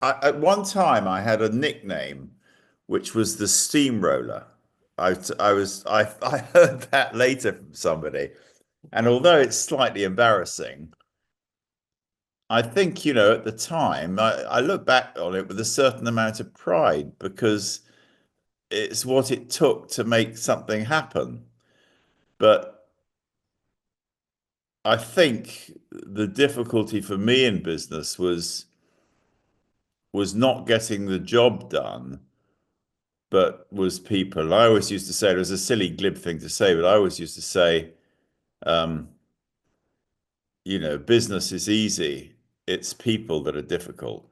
At one time I had a nickname, which was the steamroller. I heard that later from somebody, and although it's slightly embarrassing, I think, at the time, I look back on it with a certain amount of pride because it's what it took to make something happen. But I think the difficulty for me in business was not getting the job done, but was people. I always used to say, it was a silly glib thing to say, but I always used to say, um, business is easy. It's people that are difficult.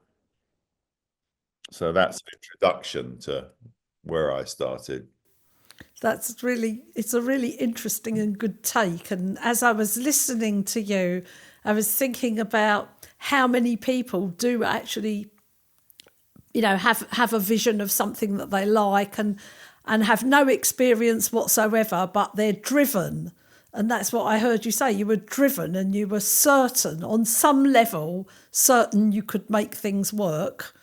So that's an introduction to where I started. It's a really interesting and good take. And as I was listening to you, I was thinking about how many people do actually, have a vision of something that they like and have no experience whatsoever, but they're driven. And that's what I heard you say. You were driven and you were certain, on some level, certain you could make things work.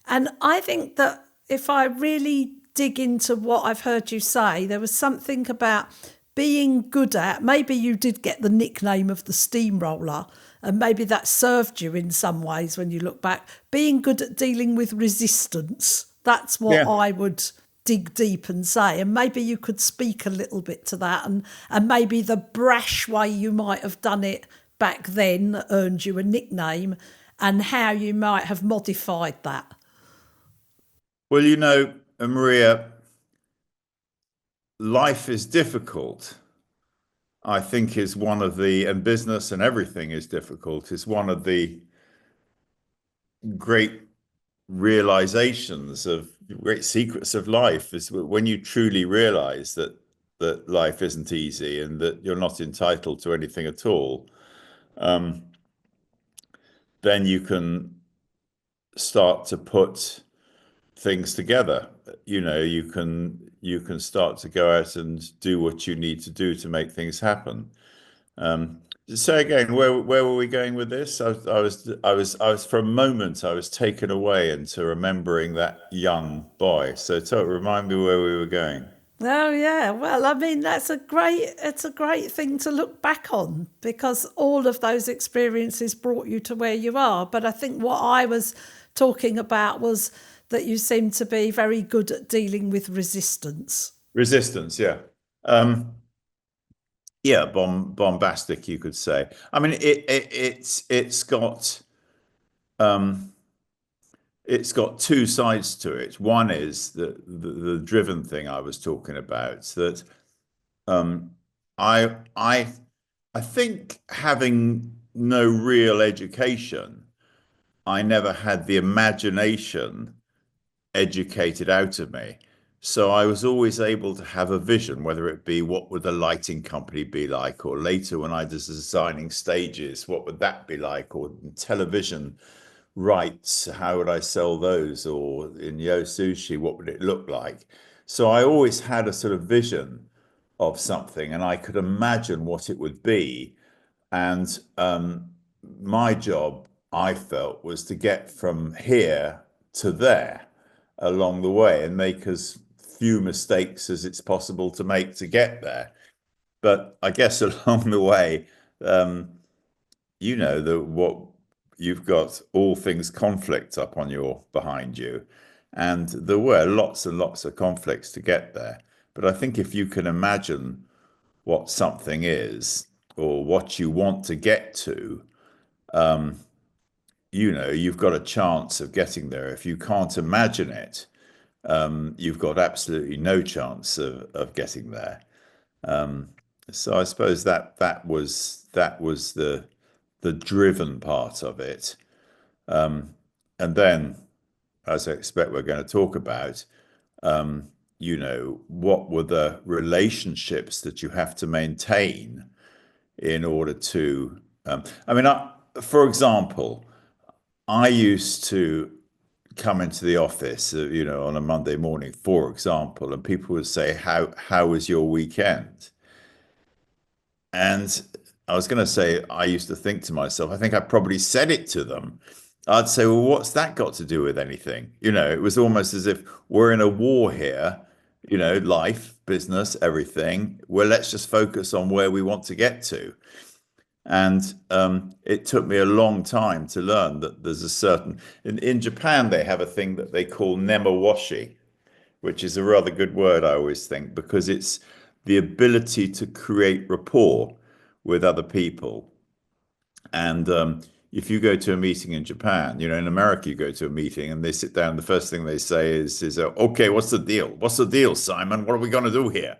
And I think that if I really dig into what I've heard you say, there was something about being good at, maybe you did get the nickname of the steamroller, and maybe that served you in some ways when you look back, being good at dealing with resistance. That's what Yeah. I would dig deep and say. And maybe you could speak a little bit to that, and maybe the brash way you might have done it back then earned you a nickname, and how you might have modified that. Well, Maria, life is difficult. I think is one of and business and everything is difficult, is one of the great realizations of great secrets of life is when you truly realize that life isn't easy and that you're not entitled to anything at all. um, then you can start to put things together. You can start to go out and do what you need to do to make things happen. Um, Say again, where were we going with this? I was for a moment I was taken away into remembering that young boy. So remind me where we were going. Oh yeah, well, I mean it's a great thing to look back on because all of those experiences brought you to where you are. But I think what I was talking about was that you seem to be very good at dealing with resistance. Resistance, yeah. Yeah, bombastic, you could say. I mean, um, it's got two sides to it. One is the driven thing I was talking about. That um, I I I think having no real education, I never had the imagination educated out of me. So I was always able to have a vision, whether it be what would the lighting company be like, or later when I was designing stages, what would that be like, or television rights, how would I sell those, or in Sushi, what would it look like? So I always had a sort of vision of something, and I could imagine what it would be. And my job, I felt, was to get from here to there along the way and make as few mistakes as it's possible to make to get there. But I guess along the way, um, what you've got all things conflict up on your behind you, and there were lots and lots of conflicts to get there. But I think if you can imagine what something is or what you want to get to, you've got a chance of getting there. If you can't imagine it, you've got absolutely no chance of getting there. So I suppose that was the driven part of it. And then, as I expect we're going to talk about, what were the relationships that you have to maintain in order to, I mean, for example, I used to come into the office, on a Monday morning, for example, and people would say, "How was your weekend?" And I was going to say, I used to think to myself, I think I probably said it to them, I'd say, well, what's that got to do with anything? It was almost as if we're in a war here, life, business, everything. Well, let's just focus on where we want to get to. And it took me a long time to learn that there's a certain, in Japan, they have a thing that they call nemawashi, which is a rather good word, I always think, because it's the ability to create rapport with other people. And if you go to a meeting in Japan, in America, you go to a meeting and they sit down. The first thing they say is okay, what's the deal? What's the deal, Simon? What are we going to do here?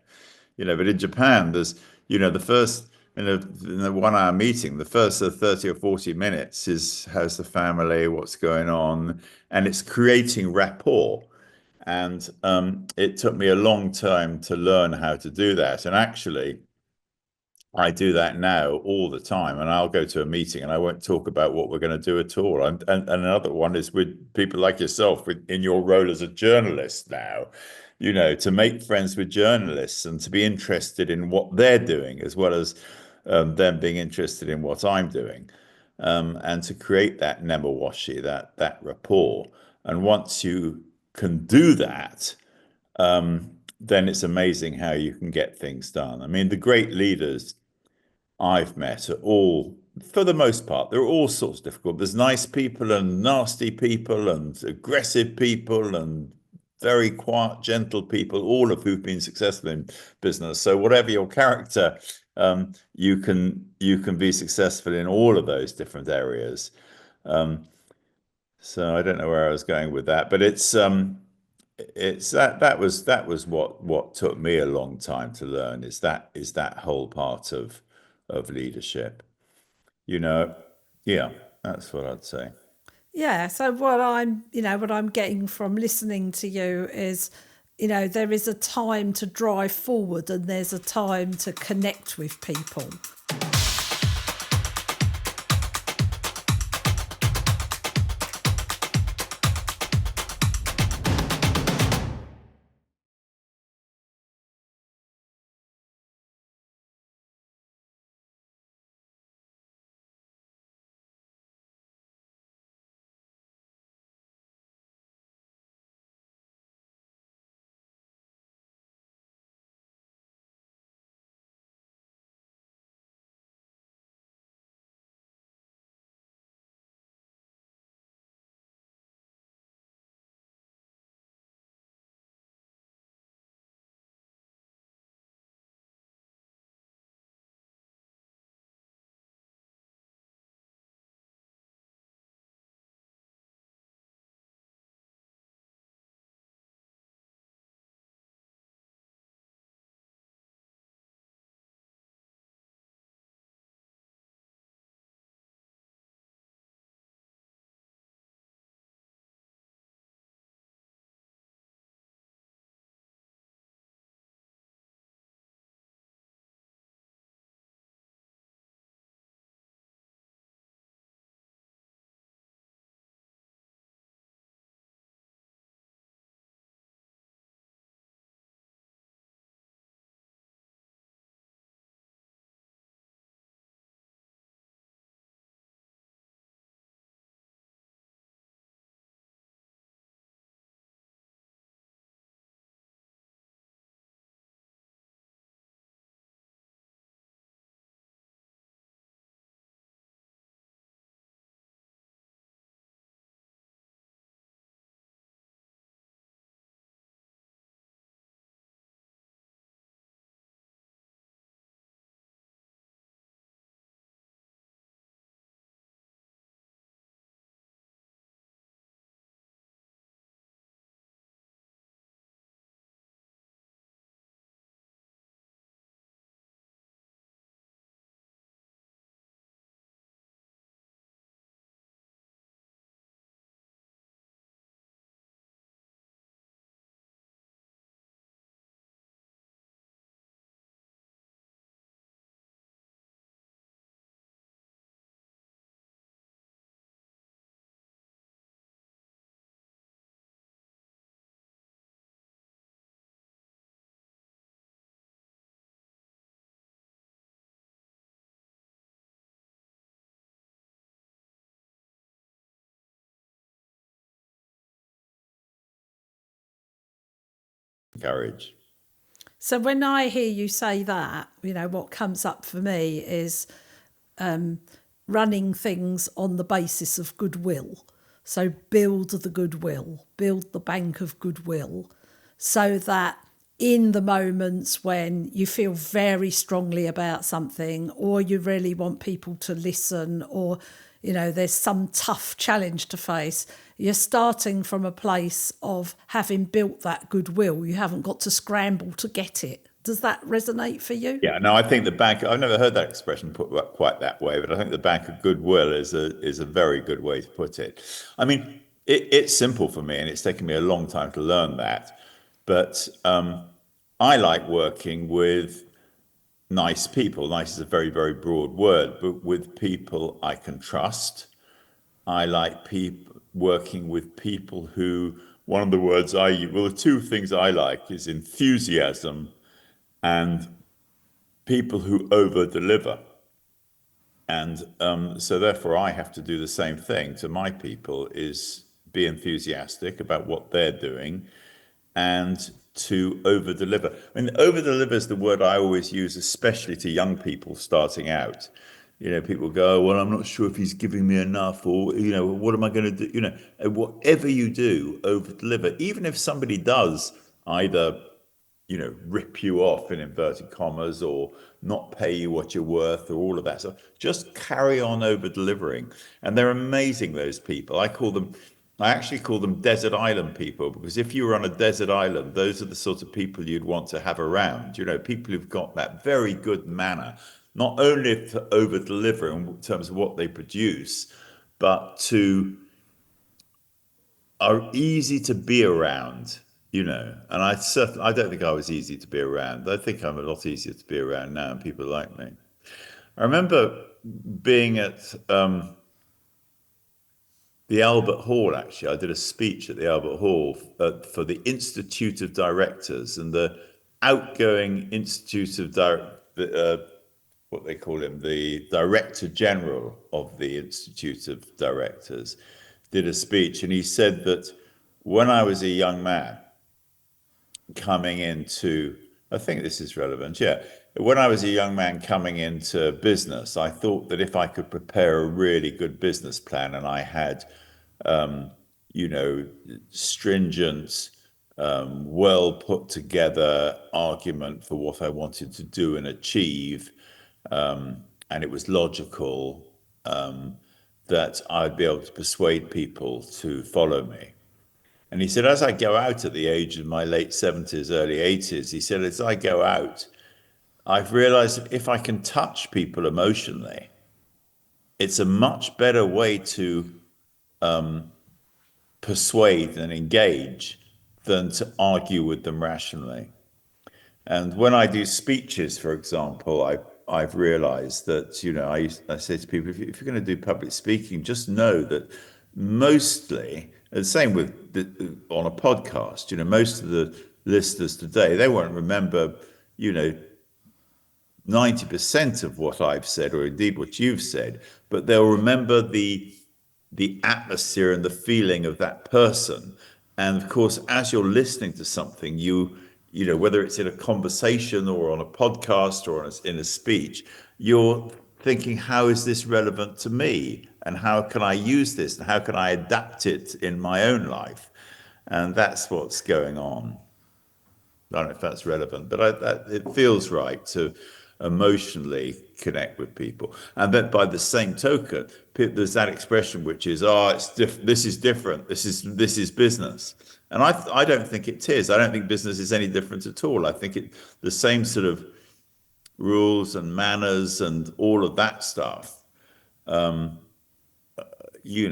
But in Japan, there's, the first in a 1 hour meeting, the first 30 or 40 minutes is how's the family, what's going on, and it's creating rapport. And it took me a long time to learn how to do that. And actually, I do that now all the time, and I'll go to a meeting and I won't talk about what we're going to do at all. And another one is with people like yourself, in your role as a journalist now, to make friends with journalists and to be interested in what they're doing, as well as them being interested in what I'm doing, and to create that nemawashi, that rapport. And once you can do that, then it's amazing how you can get things done. I mean, the great leaders I've met are all, for the most part, they're all sorts of difficult. There's nice people and nasty people and aggressive people and very quiet, gentle people, all of who've been successful in business. So whatever your character, you can be successful in all of those different areas. Um, so I don't know where I was going with that, but it's that was what took me a long time to learn, is that whole part of leadership. You know, yeah, that's what I'd say. Yeah. So what I'm getting from listening to you is, there is a time to drive forward and there's a time to connect with people. courage. So when I hear you say that, what comes up for me is running things on the basis of goodwill. So build the goodwill, build the bank of goodwill, so that in the moments when you feel very strongly about something, or you really want people to listen, or there's some tough challenge to face, you're starting from a place of having built that goodwill. You haven't got to scramble to get it. Does that resonate for you? Yeah, no, I think the bank. I've never heard that expression put quite that way, but I think the bank of goodwill is a very good way to put it. I mean, it's simple for me, and it's taken me a long time to learn that. But I like working with nice people. Nice is a very, very broad word, but with people I can trust. I like people working with people who. One of the words I use, well, the two things I like is enthusiasm and people who over deliver. And so therefore I have to do the same thing to my people, is be enthusiastic about what they're doing and to over deliver. I mean, over deliver is the word I always use, especially to young people starting out. People go, oh, well, I'm not sure if he's giving me enough, or, what am I going to do? Whatever you do, over deliver. Even if somebody does either rip you off in inverted commas, or not pay you what you're worth, or all of that stuff. Just carry on over delivering. And they're amazing, those people. I actually call them desert island people, because if you were on a desert island, those are the sort of people you'd want to have around. People who've got that very good manner, not only to over deliver in terms of what they produce, but to are easy to be around, and I don't think I was easy to be around. I think I'm a lot easier to be around now, and people like me. I remember being at the Albert Hall. Actually, I did a speech at the Albert Hall for the Institute of Directors, and the outgoing Institute of what they call him, the Director General of the Institute of Directors, did a speech, and he said that when I was a young man coming into, I think this is relevant, yeah. When I was a young man coming into business, I thought that if I could prepare a really good business plan, and I had, you know, stringent, well put together argument for what I wanted to do and achieve, and it was logical, that I'd be able to persuade people to follow me. And he said, as I go out at the age of my late 70s, early 80s, he said, as I go out, I've realized that if I can touch people emotionally, it's a much better way to persuade and engage than to argue with them rationally. And when I do speeches, for example, I've realized that, I say to people, if you're going to do public speaking, just know that mostly, and same with on a podcast, most of the listeners today, they won't remember, 90% of what I've said, or indeed what you've said, but they'll remember the atmosphere and the feeling of that person. And of course, as you're listening to something, whether it's in a conversation or on a podcast or in a speech, you're thinking, how is this relevant to me? And how can I use this? And how can I adapt it in my own life? And that's what's going on. I don't know if that's relevant, but it feels right to emotionally connect with people. And then by the same token, there's that expression which is, this is different. This is business. And I don't think it is. I don't think business is any different at all. I think the same sort of rules and manners and all of that stuff,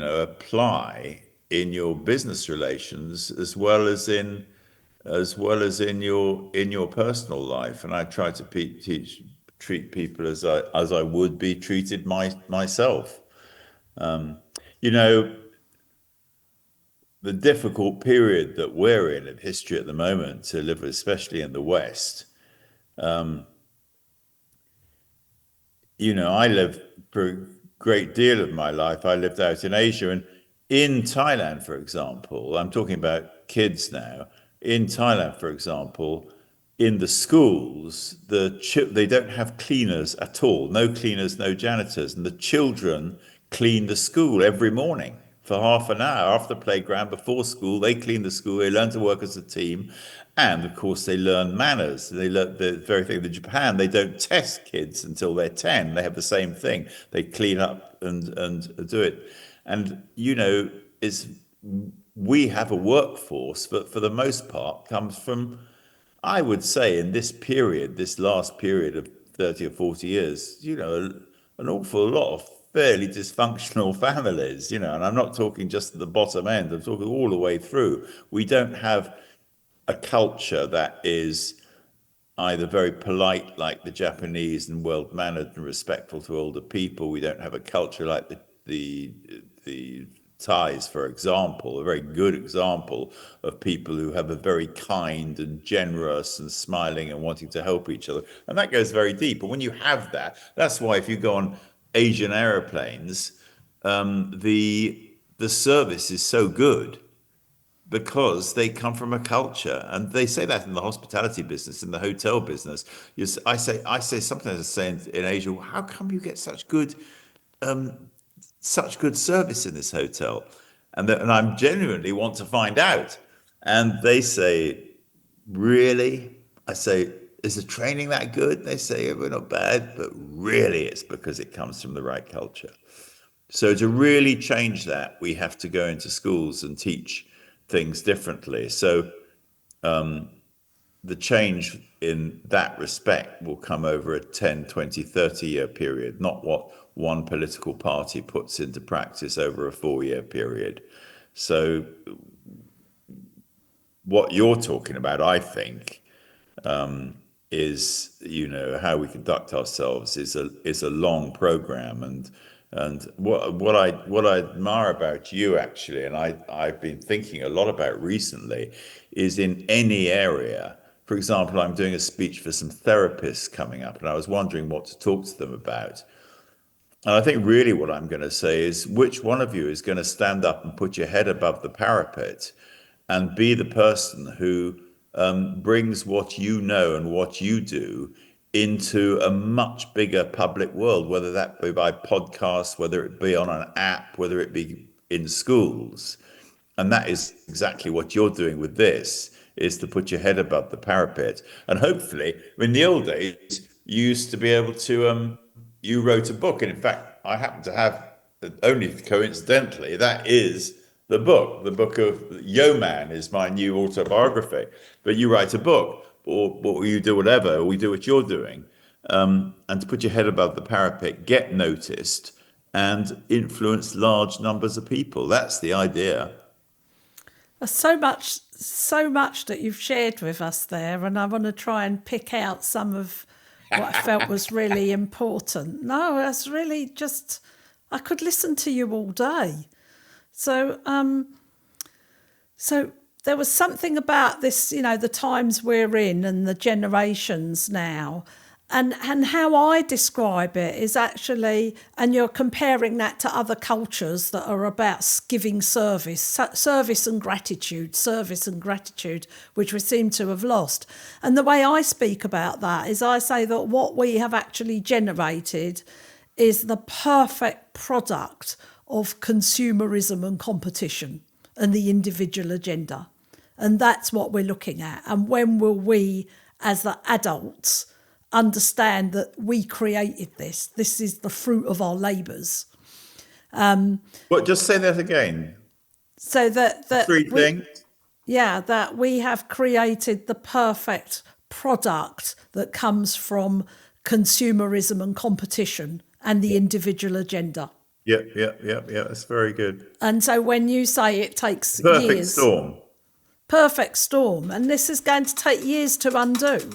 apply in your business relations as well as in your personal life. And I try to treat people as I would be treated myself. You know, the difficult period that we're in history at the moment to live, especially in the West. I lived for a great deal of my life. I lived out in Asia, and in Thailand, for example, I'm talking about kids now. in Thailand, for example, in the schools, they don't have cleaners at all. No cleaners, no janitors, and the children clean the school every morning for half an hour after playground before school. They clean the school. They learn to work as a team, and of course, they learn manners. They learn the very thing. In Japan, they don't test kids until they're 10. They have the same thing. They clean up and do it, and it's we have a workforce that for the most part comes from, I would say, in this period, this last period of 30 or 40 years, an awful lot of fairly dysfunctional families, and I'm not talking just at the bottom end, I'm talking all the way through. We don't have a culture that is either very polite like the Japanese and well-mannered and respectful to older people. We don't have a culture like the Thais, for example, a very good example of people who have a very kind and generous and smiling and wanting to help each other. And that goes very deep. And when you have that, that's why if you go on Asian airplanes, the service is so good because they come from a culture, and they say that in the hospitality business, in the hotel business. I say sometimes I say in Asia, well, how come you get such good service in this hotel? And I genuinely want to find out. And they say, really? I say, is the training that good? They say, we're not bad, but really it's because it comes from the right culture. So to really change that, we have to go into schools and teach things differently. So the change in that respect will come over a 10, 20, 30-year period, not what one political party puts into practice over a 4-year period. So what you're talking about, I think, is how we conduct ourselves is a long program, and what I admire about you actually, and I've been thinking a lot about recently, is in any area. For example, I'm doing a speech for some therapists coming up, and I was wondering what to talk to them about. And I think really what I'm going to say is, which one of you is going to stand up and put your head above the parapet and be the person who brings what you know and what you do into a much bigger public world, whether that be by podcast, whether it be on an app, whether it be in schools. And that is exactly what you're doing with this, is to put your head above the parapet. And hopefully, in the old days, you used to be able to, you wrote a book. And in fact, I happen to have, only coincidentally, that is the book of Yo Man is my new autobiography. But you write a book, or you do whatever, or we do what you're doing. And to put your head above the parapet, get noticed, and influence large numbers of people. That's the idea. There's so much that you've shared with us there, and I want to try and pick out some of what I felt was really important. No, that's really just, I could listen to you all day. So, so there was something about this, the times we're in and the generations now. And how I describe it is actually, and you're comparing that to other cultures that are about giving service and gratitude, which we seem to have lost. And the way I speak about that is I say that what we have actually generated is the perfect product of consumerism and competition and the individual agenda. And that's what we're looking at. And when will we, as the adults, understand that we created this? This is the fruit of our labours. But just say that again. So that Three things. Yeah, that we have created the perfect product that comes from consumerism and competition and the individual agenda. Yeah. That's very good. And so when you say it takes Perfect years, storm. perfect storm, and this is going to take years to undo.